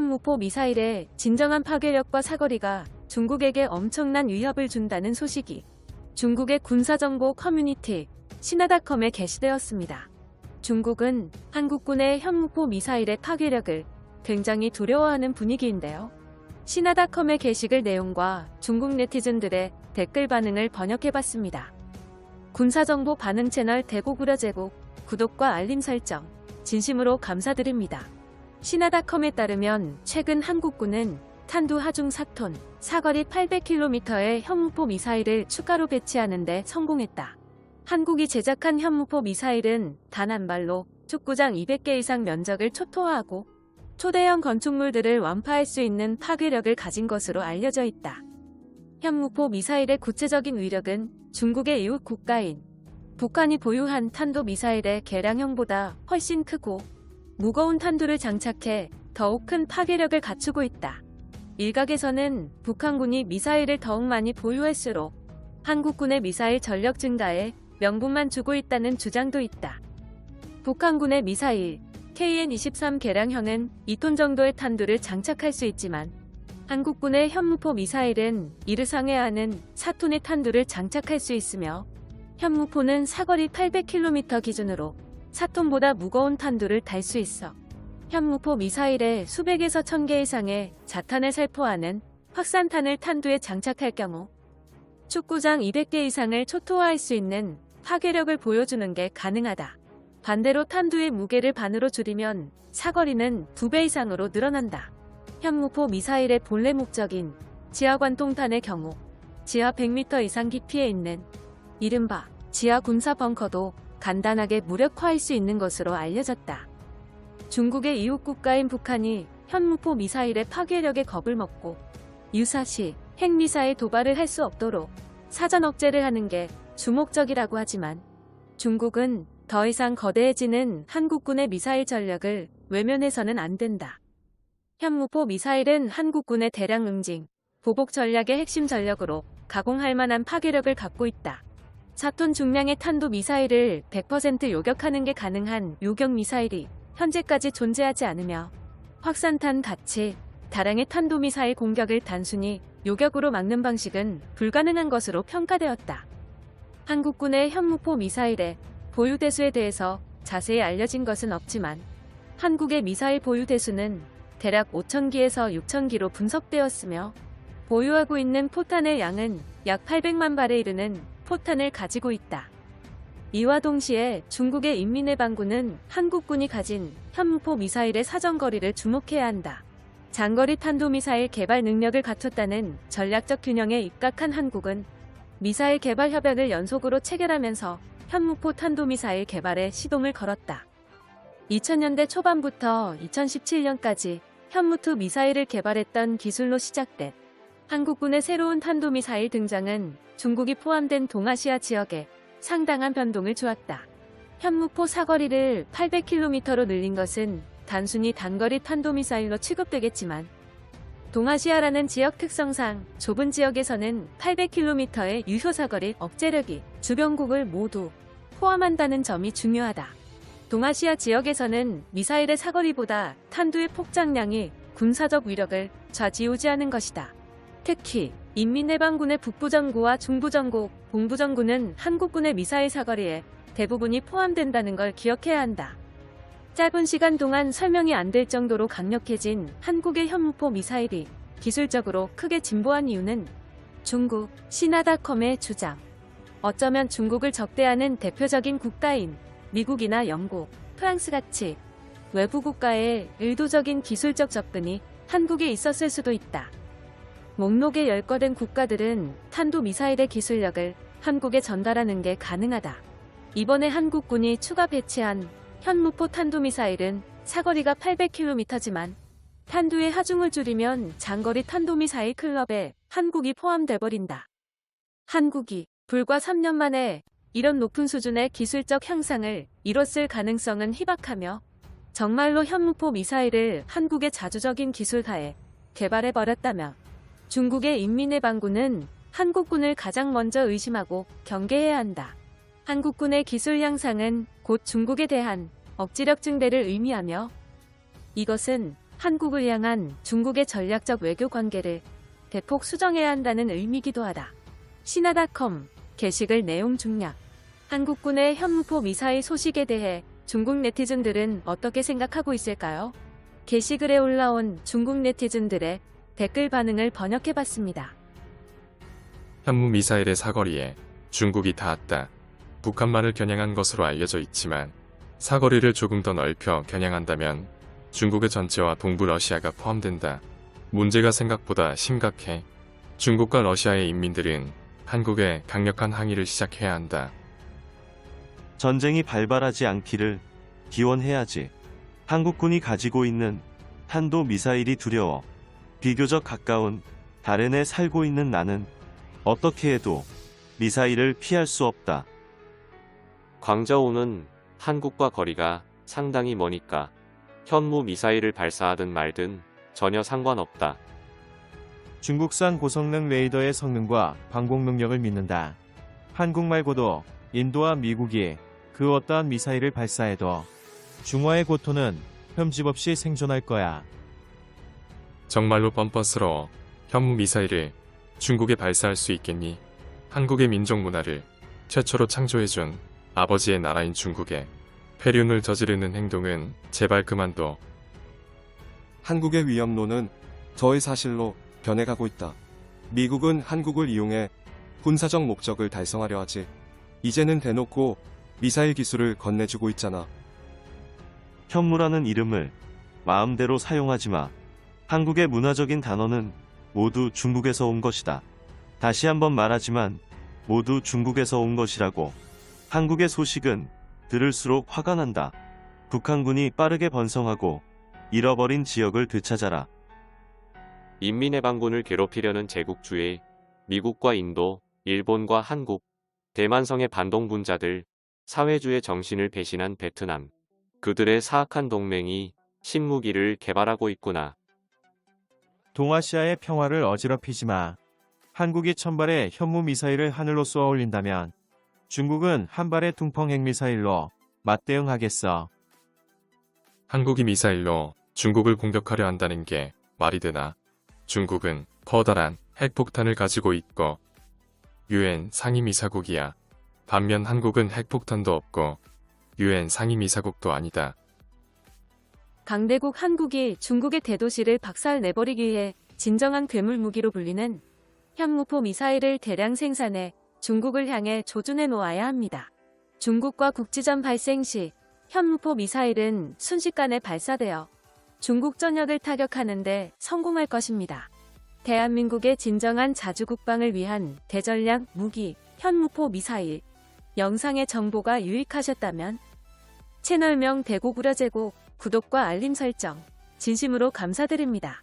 현무포 미사일의 진정한 파괴력과 사거리가 중국에게 엄청난 위협을 준다는 소식이 중국의 군사정보 커뮤니티 신화닷컴에 게시되었습니다. 중국은 한국군의 현무포 미사일의 파괴력을 굉장히 두려워하는 분위기인데요. 신화닷컴의 게시글 내용과 중국 네티즌들의 댓글 반응을 번역해봤습니다. 군사정보 반응 채널 대고구려제국 구독과 알림 설정 진심으로 감사드립니다. 신화닷컴에 따르면 최근 한국군은 탄두 하중 4톤, 사거리 800km의 현무포 미사일을 추가로 배치하는 데 성공했다. 한국이 제작한 현무포 미사일은 단 한 발로 축구장 200개 이상 면적을 초토화하고 초대형 건축물들을 완파할 수 있는 파괴력을 가진 것으로 알려져 있다. 현무포 미사일의 구체적인 위력은 중국의 이웃 국가인 북한이 보유한 탄도 미사일의 개량형보다 훨씬 크고 무거운 탄두를 장착해 더욱 큰 파괴력을 갖추고 있다. 일각에서는 북한군이 미사일을 더욱 많이 보유할수록 한국군의 미사일 전력 증가에 명분만 주고 있다는 주장도 있다. 북한군의 미사일 KN-23 개량형은 2톤 정도의 탄두를 장착할 수 있지만 한국군의 현무포 미사일은 이를 상회하는 4톤의 탄두를 장착할 수 있으며 현무포는 사거리 800km 기준으로 4톤보다 무거운 탄두를 달 수 있어 현무포 미사일에 수백에서 1000개 이상의 자탄을 살포하는 확산탄을 탄두에 장착할 경우 축구장 200개 이상을 초토화할 수 있는 파괴력을 보여주는 게 가능하다. 반대로 탄두의 무게를 반으로 줄이면 사거리는 2배 이상으로 늘어난다. 현무포 미사일의 본래 목적인 지하관통탄의 경우 지하 100m 이상 깊이에 있는 이른바 지하 군사 벙커도 간단하게 무력화할 수 있는 것으로 알려졌다. 중국의 이웃 국가인 북한이 현무포 미사일의 파괴력에 겁을 먹고 유사시 핵미사일 도발을 할 수 없도록 사전 억제를 하는 게 주목적이라고 하지만 중국은 더 이상 거대해지는 한국군의 미사일 전력을 외면해서는 안 된다. 현무포 미사일은 한국군의 대량 응징, 보복 전략의 핵심 전력으로 가공할 만한 파괴력을 갖고 있다. 4톤 중량의 탄도 미사일을 100% 요격하는 게 가능한 요격 미사일이 현재까지 존재하지 않으며 확산탄 같이 다량의 탄도 미사일 공격을 단순히 요격으로 막는 방식은 불가능한 것으로 평가되었다. 한국군의 현무포 미사일의 보유 대수에 대해서 자세히 알려진 것은 없지만 한국의 미사일 보유 대수는 대략 5,000기에서 6,000기로 분석되었으며 보유하고 있는 포탄의 양은 약 800만 발에 이르는 포탄을 가지고 있다. 이와 동시에 중국의 인민해방군은 한국군이 가진 현무포 미사일의 사정거리를 주목해야 한다. 장거리 탄도미사일 개발 능력을 갖췄다는 전략적 균형에 입각한 한국은 미사일 개발 협약을 연속으로 체결하면서 현무포 탄도미사일 개발에 시동을 걸었다. 2000년대 초반부터 2017년까지 현무2 미사일을 개발했던 기술로 시작된 한국군의 새로운 탄도미사일 등장은 중국이 포함된 동아시아 지역에 상당한 변동을 주었다. 현무포 사거리를 800km로 늘린 것은 단순히 단거리 탄도미사일로 취급되겠지만 동아시아라는 지역 특성상 좁은 지역에서는 800km의 유효사거리 억제력이 주변국을 모두 포함한다는 점이 중요하다. 동아시아 지역에서는 미사일의 사거리보다 탄두의 폭장량이 군사적 위력을 좌지우지하는 것이다. 특히 인민해방군의 북부전구와 중부전구, 동부전구는 한국군의 미사일 사거리에 대부분이 포함된다는 걸 기억해야 한다. 짧은 시간 동안 설명이 안 될 정도로 강력해진 한국의 현무포 미사일이 기술적으로 크게 진보한 이유는 중국 신화닷컴의 주장. 어쩌면 중국을 적대하는 대표적인 국가인 미국이나 영국, 프랑스같이 외부 국가의 의도적인 기술적 접근이 한국에 있었을 수도 있다. 목록에 열거된 국가들은 탄도미사일의 기술력을 한국에 전달하는 게 가능하다. 이번에 한국군이 추가 배치한 현무포 탄도미사일은 사거리가 800km지만 탄두의 하중을 줄이면 장거리 탄도미사일 클럽에 한국이 포함돼버린다. 한국이 불과 3년 만에 이런 높은 수준의 기술적 향상을 이뤘을 가능성은 희박하며 정말로 현무포 미사일을 한국의 자주적인 기술하에 개발해버렸다면 중국의 인민해방군은 한국군을 가장 먼저 의심하고 경계해야 한다. 한국군의 기술 향상은 곧 중국에 대한 억지력 증대를 의미하며 이것은 한국을 향한 중국의 전략적 외교 관계를 대폭 수정해야 한다는 의미이기도 하다. 신화닷컴 게시글 내용 중략. 한국군의 현무포 미사일 소식에 대해 중국 네티즌들은 어떻게 생각하고 있을까요? 게시글에 올라온 중국 네티즌들의 댓글 반응을 번역해봤습니다. 현무 미사일의 사거리에 중국이 닿았다. 북한만을 겨냥한 것으로 알려져 있지만 사거리를 조금 더 넓혀 겨냥한다면 중국의 전체와 동부 러시아가 포함된다. 문제가 생각보다 심각해. 중국과 러시아의 인민들은 한국에 강력한 항의를 시작해야 한다. 전쟁이 발발하지 않기를 기원해야지. 한국군이 가지고 있는 탄도 미사일이 두려워. 비교적 가까운 다른에 살고 있는 나는 어떻게 해도 미사일을 피할 수 없다. 광저우는 한국과 거리가 상당히 머니까 현무 미사일을 발사하든 말든 전혀 상관없다. 중국산 고성능 레이더의 성능과 방공 능력을 믿는다. 한국 말고도 인도와 미국이 그 어떠한 미사일을 발사해도 중화의 고토는 흠집 없이 생존할 거야. 정말로 뻔뻔스러워. 현무 미사일을 중국에 발사할 수 있겠니? 한국의 민족 문화를 최초로 창조해준 아버지의 나라인 중국에 폐륜을 저지르는 행동은 제발 그만둬. 한국의 위협론은 저의 사실로 변해가고 있다. 미국은 한국을 이용해 군사적 목적을 달성하려 하지. 이제는 대놓고 미사일 기술을 건네주고 있잖아. 현무라는 이름을 마음대로 사용하지 마. 한국의 문화적인 단어는 모두 중국에서 온 것이다. 다시 한번 말하지만 모두 중국에서 온 것이라고. 한국의 소식은 들을수록 화가 난다. 북한군이 빠르게 번성하고 잃어버린 지역을 되찾아라. 인민해방군을 괴롭히려는 제국주의, 미국과 인도, 일본과 한국, 대만성의 반동분자들, 사회주의 정신을 배신한 베트남. 그들의 사악한 동맹이 신무기를 개발하고 있구나. 동아시아의 평화를 어지럽히지 마. 한국이 1000발의 현무 미사일을 하늘로 쏘아 올린다면 중국은 한 발의 둥펑 핵미사일로 맞대응하겠어. 한국이 미사일로 중국을 공격하려 한다는 게 말이 되나? 중국은 커다란 핵폭탄을 가지고 있고 UN 상임이사국이야. 반면 한국은 핵폭탄도 없고 UN 상임이사국도 아니다. 강대국 한국이 중국의 대도시를 박살내버리기 위해 진정한 괴물 무기로 불리는 현무포 미사일을 대량 생산해 중국을 향해 조준해 놓아야 합니다. 중국과 국지전 발생 시 현무포 미사일은 순식간에 발사되어 중국 전역을 타격하는데 성공할 것입니다. 대한민국의 진정한 자주국방을 위한 대전략 무기 현무포 미사일. 영상의 정보가 유익하셨다면 채널명 대고구려제국 구독과 알림 설정 진심으로 감사드립니다.